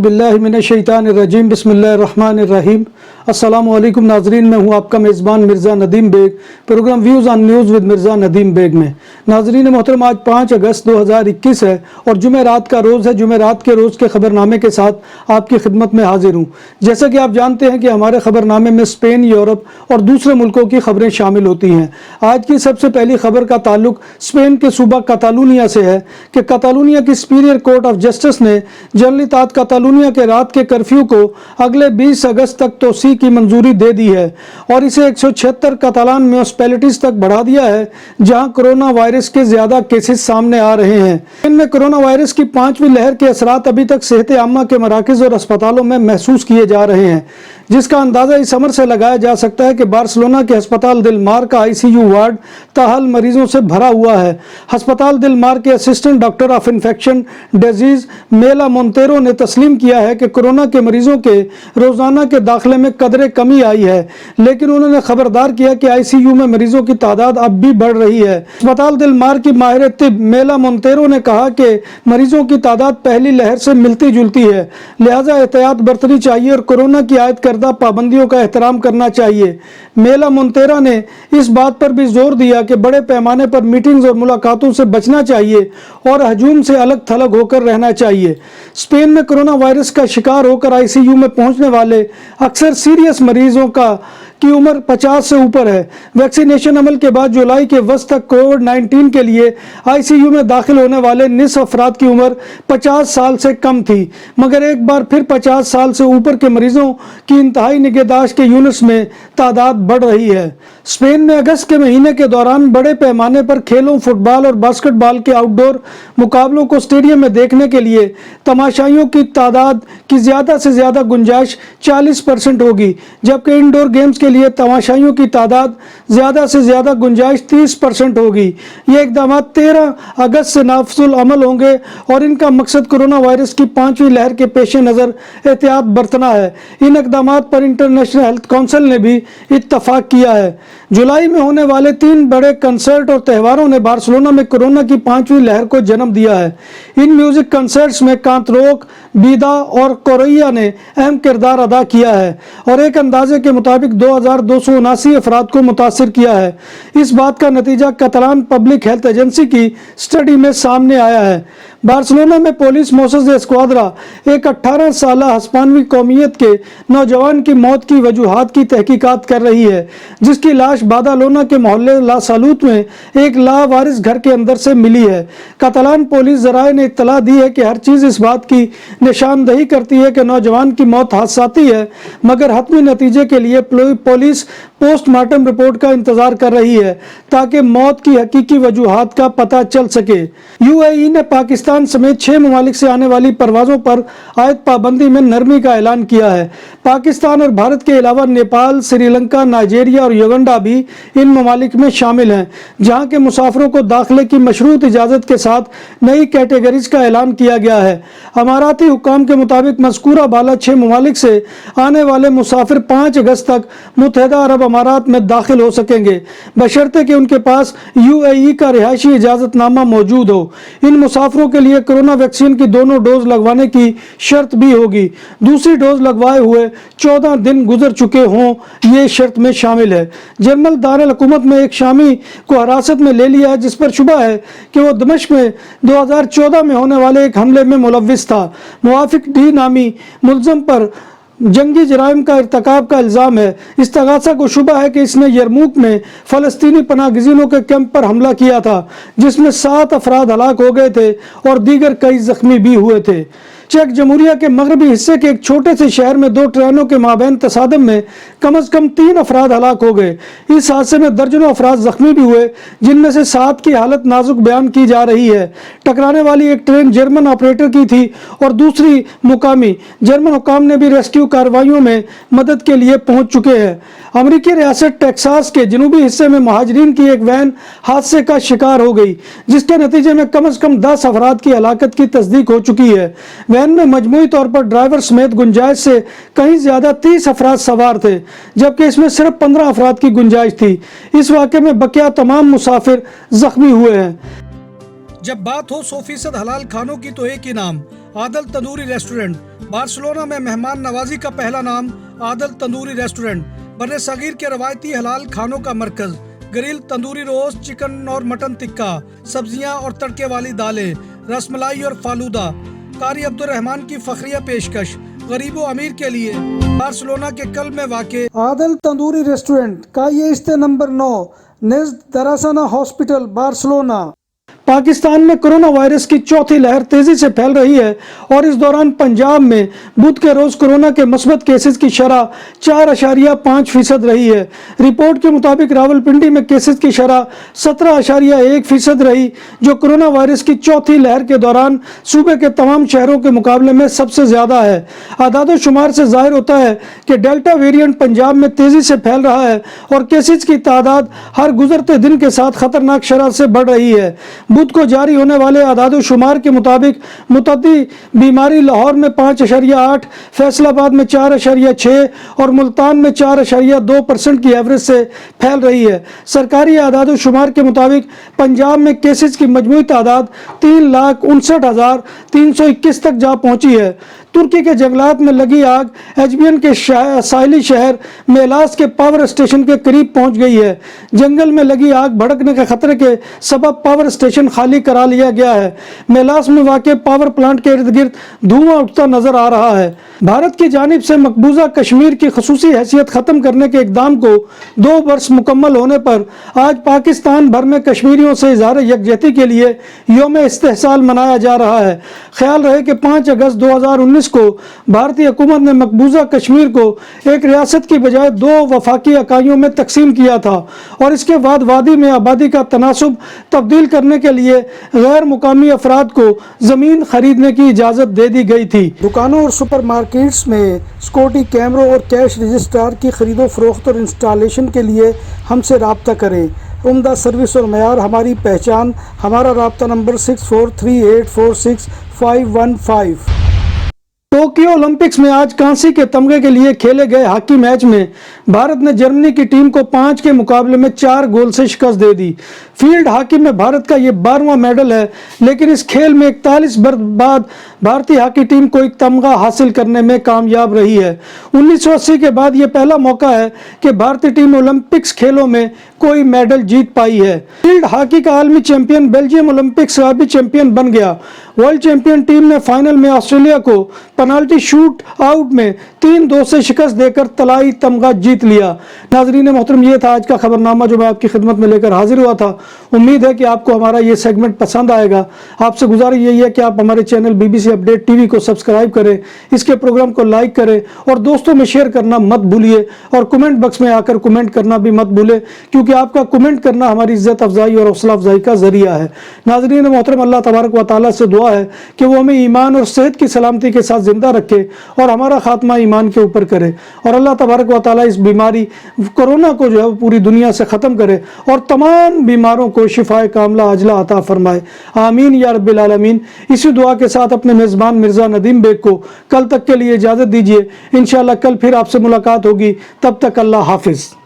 बिल्लाहि मिनश्शैतानिर्रजीम बिस्मिल्लाहिर्रहमानिर्रहीम। अस्सलाम वालेकुम नाजरीन, मैं हूँ आपका मेज़बान Mirza Nadeem Baig, programme views on news with Mirza Nadeem Baig में। नाजरीन मोहतरम, आज 5 अगस्त 2021 है और जुमेरात का रोज़ है। जुमेरात के रोज़ के ख़बरनामे के साथ आपकी खिदमत में हाजिर हूँ। जैसा कि आप जानते हैं कि हमारे ख़बरनामे में स्पेन, यूरोप और दूसरे मुल्कों की खबरें शामिल होती हैं। आज की सबसे पहली खबर का ताल्लुक स्पेन के सूबा कातालूनिया से है कि कातालूनिया की सुपीरियर कोर्ट ऑफ जस्टिस ने जनरलितात कातालूनिया के रात के कर्फ्यू को अगले 20 अगस्त तक तोसी की मंजूरी दे दी है और इसे 176 कातालान म्यूनिसिपैलिटीज तक बढ़ा दिया है जहां कोरोना वायरस के ज्यादा केसेस सामने आ रहे हैं। इनमें कोरोना वायरस की 5वीं लहर के असरात अभी तक सेहत आम्मा के मराकज़ और अस्पतालों में महसूस किए जा रहे हैं, जिसका अंदाजा इस अमर से लगाया जा सकता है कि बार्सिलोना के अस्पताल दिल मार का ICU वार्ड ताहाल मरीजों से भरा हुआ है। अस्पताल दिल मार के assistant doctor of infection disease Mela Montero ने तस्लीम किया है कि कोरोना के मरीजों के रोजाना के दाखिले में कदरे कमी आई है, लेकिन उन्होंने खबरदार किया कि ICU में मरीजों की तादाद अब भी बढ़ रही है। अस्पताल दिल मार की माहिर तिब मेला मोंतेरो ने कहा कि मरीजों की तादाद पहली लहर से मिलती जुलती है, लिहाजा एहतियात बरतनी चाहिए और कोरोना की आयत करदा पाबंदियों का एहतराम करना चाहिए। मेला मोंतेरा ने इस बात पर भी जोर दिया कि बड़े पैमाने पर मीटिंग्स और मुलाकातों से बचना चाहिए और हजूम से अलग थलग होकर रहना चाहिए। स्पेन में कोरोना वायरस का शिकार होकर ICU में पहुंचने वाले अक्सर सीरियस मरीजों की उम्र 50 से ऊपर है। वैक्सीनेशन अमल के बाद जुलाई के वस्त तक कोविड-19 के लिए ICU में दाखिल होने वाले निस्फ अफराद की उम्र 50 साल से कम थी, मगर एक बार फिर 50 साल से ऊपर के मरीजों की इंतहाई निगहदाश्त के यूनिट्स में तादाद बढ़ रही है। स्पेन में अगस्त के महीने के दौरान बड़े पैमाने पर खेलों, फुटबॉल और बास्केटबॉल के आउटडोर मुकाबलों को स्टेडियम में देखने के लिए तमाशाइयों की तादाद की ज्यादा से ज्यादा गुंजाइश 40% होगी, जबकि इंडोर गेम्स के लिए तमाशाइयों की तादाद ज्यादा से ज्यादा गुंजाइश 30% होगी। ये इकदाम 13 अगस्त से नाफिजुल अमल होंगे और इनका मकसद कोरोना वायरस की 5वीं लहर के पेश नज़र एहतियात बरतना है। इन इकदाम पर इंटरनेशनल हेल्थ काउंसिल ने भी इत्तफाक किया है। जुलाई में होने वाले 3 बड़े कंसर्ट और त्योहारों ने बार्सिलोना में कोरोना की 5वीं लहर को जन्म दिया है। इन म्यूजिक कंसर्ट्स में कांतरोक, बीदा और कोरैया ने अहम किरदार अदा किया है और एक अंदाजे के मुताबिक 2279 अफराद को मुतासिर किया है। इस बात का नतीजा कतालान पब्लिक हेल्थ एजेंसी की स्टडी में सामने आया है। बार्सिलोना में पुलिस मोसेस एस्क्वाद्रा एक 18 साल हिस्पानिक कौमियत के नौजवान की मौत की वजूहात की तहकीकात कर रही है, जिसकी लाश बादालोना के मोहल्ले ला सालूत में एक लावारिस घर के अंदर से मिली है। कतालान पुलिस जराए ने इत्तला दी है कि हर चीज़ इस बात की निशानदही करती है कि नौजवान की मौत हादसाती है, मगर हतमी नतीजे के लिए पुलिस पोस्टमार्टम रिपोर्ट का इंतजार कर रही है ताकि मौत की हकीकी वजूहात का पता चल सके। UAE ने पाकिस्तान समेत 6 ममालिक से आने वाली परवाजों पर आयत पाबंदी में नरमी का ऐलान किया है। पाकिस्तान और भारत के अलावा नेपाल, श्रीलंका, नाइजीरिया और युगांडा भी इन ममालिक में शामिल हैं, जहां के मुसाफिरों को दाखिले की मशरूत इजाज़त के साथ नई कैटेगरीज का ऐलान किया गया है। अमाराती हुक्काम के मुताबिक मज़कूरा बाला 6 ममालिक से आने वाले मुसाफिर 5 अगस्त तक मुत्तहिदा अरब अमारात में दाखिल हो सकेंगे, बशर्ते कि उनके पास UAE का रिहायशी इजाज़तनामा मौजूद हो। इन मुसाफिरों के लिए कोरोना वैक्सीन की दोनों डोज लगवाने की शर्त भी होगी। दूसरी डोज लगवाए हुए 14 दिन गुजर चुके हों, ये शर्त में शामिल है। जर्मन दारुल हुकूमत में एक शामी को हिरासत में ले लिया है, जिस पर शुबा है कि वो दमिश्क में 2014 में होने वाले एक हमले में मुलव्विस था। मुवाफिक डी नामी मुलजम पर जंगी जराइम का इर्तकाब का इल्ज़ाम है। इस्तगासा को शुबा है कि इसने यरमूक में फ़लस्तीनी पनाहगज़ीनों के कैंप पर हमला किया था, जिसमें 7 अफराद हलाक हो गए थे और दीगर कई जख्मी भी हुए थे। चेक जमहूरिया के मगरबी हिस्से के एक छोटे से शहर में 2 ट्रेनों के माबैन तसादम में कम से कम 3 अफराद हलाक हो गए। इस हादसे में दर्जनों अफराद जख्मी भी हुए, जिनमें से 7 की हालत नाजुक बयान की जा रही है। टकराने वाली एक ट्रेन जर्मन ऑपरेटर की थी और दूसरी मुकामी। जर्मन हुकाम ने भी रेस्क्यू कार्रवाइयों में मदद के लिए पहुंच चुके हैं। अमेरिकी रियासत टेक्सास के जनूबी हिस्से में महाजरीन की एक वैन हादसे का शिकार हो गई, जिसके नतीजे में कम से कम 10 अफराद की हलाकत की तस्दीक हो चुकी है। वैन में मजमूई तौर पर ड्राइवर समेत गुंजाइश से कहीं ज्यादा 30 अफराद सवार थे, जबकि इसमें सिर्फ 15 अफराद की गुंजाइश थी। इस वाक़े में बकिया तमाम मुसाफिर जख्मी हुए हैं। جب بات ہو 100% حلال کھانوں کی تو ایک ہی نام، عادل تندوری ریسٹورنٹ۔ بارسلونا میں مہمان نوازی کا پہلا نام عادل تندوری ریسٹورنٹ، بر صغیر کے روایتی حلال کھانوں کا مرکز۔ گرل تندوری روسٹ، چکن اور مٹن ٹکا، سبزیاں اور تڑکے والی دالیں، رس ملائی اور فالودہ۔ قاری عبدالرحمان کی فخریہ پیشکش غریب و امیر کے لیے۔ بارسلونا کے قلب میں واقع عادل تندوری ریسٹورنٹ کا یہ استے نمبر 9 نزد دراسانہ ہاسپٹل بارسلونا۔ پاکستان میں کرونا وائرس کی چوتھی لہر تیزی سے پھیل رہی ہے اور اس دوران پنجاب میں بدھ کے روز کورونا کے مثبت کیسز کی شرح 4.5% رہی ہے۔ رپورٹ کے مطابق راولپنڈی میں کیسز کی شرح 17.1% رہی، جو کرونا وائرس کی چوتھی لہر کے دوران صوبے کے تمام شہروں کے مقابلے میں سب سے زیادہ ہے۔ اعداد و شمار سے ظاہر ہوتا ہے کہ ڈیلٹا ویرینٹ پنجاب میں تیزی سے پھیل رہا ہے اور کیسز کی تعداد ہر گزرتے دن کے ساتھ خطرناک شرح سے بڑھ رہی ہے۔ بدھ کو جاری ہونے والے اعداد و شمار کے مطابق متعدی بیماری لاہور میں 5.8، فیصل آباد میں 4.6 اور ملتان میں 4.2% کی ایوریج سے پھیل رہی ہے۔ سرکاری اعداد و شمار کے مطابق پنجاب میں کیسز کی مجموعی تعداد 3,59,321 تک جا پہنچی ہے۔ ترکی کے جنگلات میں لگی آگ ایجبین کے ساحلی شہر میلاس کے پاور اسٹیشن کے قریب پہنچ گئی ہے۔ جنگل میں لگی آگ بھڑکنے کے خطرے کے سبب پاور اسٹیشن خالی کرا لیا گیا ہے۔ میلاس میں واقع پاور پلانٹ کے ارد گرد دھواں اٹھتا نظر آ رہا ہے۔ بھارت کی جانب سے مقبوضہ کشمیر کی خصوصی حیثیت ختم کرنے کے اقدام کو 2 برس مکمل ہونے پر آج پاکستان بھر میں کشمیریوں سے اظہار یکجہتی کے لیے یوم استحصال منایا جا رہا ہے۔ خیال رہے کہ 5 اگست 2019 کو بھارتی حکومت نے مقبوضہ کشمیر کو ایک ریاست کی بجائے 2 وفاقی اکائیوں میں تقسیم کیا تھا اور اس کے بعد وادی میں آبادی کا تناسب تبدیل کرنے کے لیے غیر مقامی افراد کو زمین خریدنے کی اجازت دے دی گئی تھی۔ دکانوں اور سپر مارکیٹس میں سیکورٹی کیمروں اور کیش رجسٹر کی خرید و فروخت اور انسٹالیشن کے لیے ہم سے رابطہ کریں۔ عمدہ سروس اور معیار ہماری پہچان۔ ہمارا رابطہ نمبر 6438465115۔ ٹوکیو اولمپکس میں آج کانسی کے تمغے کے لیے کھیلے گئے ہاکی میچ میں بھارت نے جرمنی کی ٹیم کو 5 کے مقابلے میں 4 گول سے شکست دے دی۔ فیلڈ ہاکی میں بھارت کا یہ 12واں میڈل ہے، لیکن اس کھیل میں 41 برس بعد بھارتی ہاکی ٹیم کو ایک تمغہ حاصل کرنے میں کامیاب رہی ہے۔ 1980 کے بعد یہ پہلا موقع ہے کہ بھارتی ٹیم اولمپکس کھیلوں میں کوئی میڈل جیت پائی ہے۔ فیلڈ ہاکی کا عالمی چیمپئن بیلجیم اولمپکس کا بھی چیمپئن بن گیا۔ ورلڈ چیمپئن ٹیم نے فائنل میں آسٹریلیا کو پنالٹی شوٹ آؤٹ میں 3-2 سے شکست دے کر طلائی تمغہ جیت لیا۔ ناظرین محترم، یہ تھا آج کا خبرنامہ جو میں آپ کی خدمت میں لے کر حاضر ہوا تھا۔ امید ہے کہ آپ کو ہمارا یہ سیگمنٹ پسند آئے گا۔ آپ سے گزارش یہی ہے کہ آپ ہمارے channel BBC update T V کو سبسکرائب کریں، اس کے پروگرام کو لائک کریں اور دوستوں میں شیئر کرنا مت بھولیے، اور کمنٹ باکس میں آ کر کمنٹ کرنا بھی مت بھولیں، کیونکہ آپ کا کمنٹ کرنا ہماری عزت افزائی اور حوصلہ افزائی کا ذریعہ ہے۔ ناظرین محترم، اللہ تبارک و تعالیٰ سے دعا ہے کہ وہ ہمیں ایمان اور صحت کی سلامتی کے ساتھ زندہ رکھے اور ہمارا خاتمہ ایمان کے اوپر کرے، اور اللہ تبارک و تعالیٰ اس بیماری کورونا کو جو ہے پوری دنیا سے ختم کرے اور تمام بیماروں کو شفائے کاملہ عاجلہ عطا فرمائے۔ آمین یا رب العالمین۔ اسی دعا کے ساتھ اپنے میزبان مرزا ندیم بیگ کو کل تک کے لیے اجازت دیجیے۔ انشاءاللہ کل پھر آپ سے ملاقات ہوگی، تب تک اللہ حافظ۔